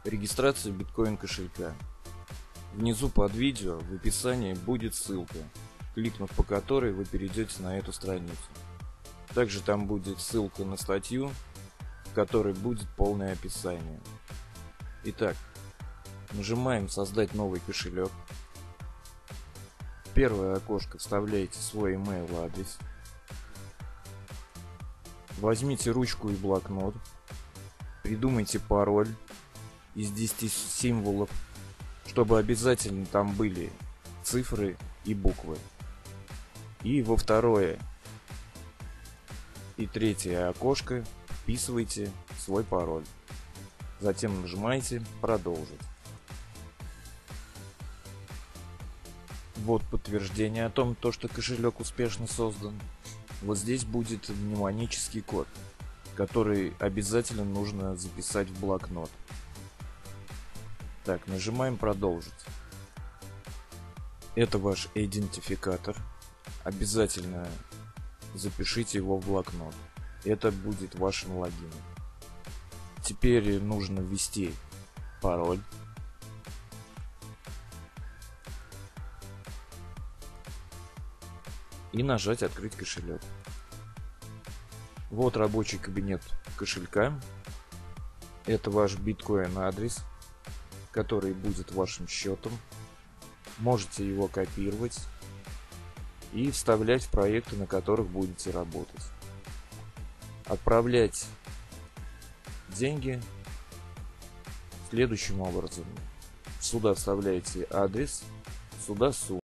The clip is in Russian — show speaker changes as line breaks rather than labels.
Регистрация биткоин кошелька. Внизу под видео в описании будет ссылка, кликнув по которой вы перейдете на эту страницу. Также там будет ссылка на статью, в которой будет полное описание. Итак, нажимаем «Создать новый кошелек». В первое окошко вставляете свой email адрес. Возьмите ручку и блокнот. Придумайте пароль из 10 символов, чтобы обязательно там были цифры и буквы. И во второе и третье окошко вписывайте свой пароль. Затем нажимаете «Продолжить». Вот подтверждение о том, что кошелек успешно создан. Вот здесь будет мнемонический код, который обязательно нужно записать в блокнот. Так, нажимаем «Продолжить». Это ваш идентификатор. Обязательно запишите его в блокнот. Это будет вашим логином. Теперь нужно ввести пароль. И нажать «Открыть кошелек». Вот рабочий кабинет кошелька. Это ваш биткоин адрес, который будет вашим счетом. Можете его копировать и вставлять в проекты, на которых будете работать. Отправлять деньги следующим образом. Сюда вставляете адрес, сюда сумму.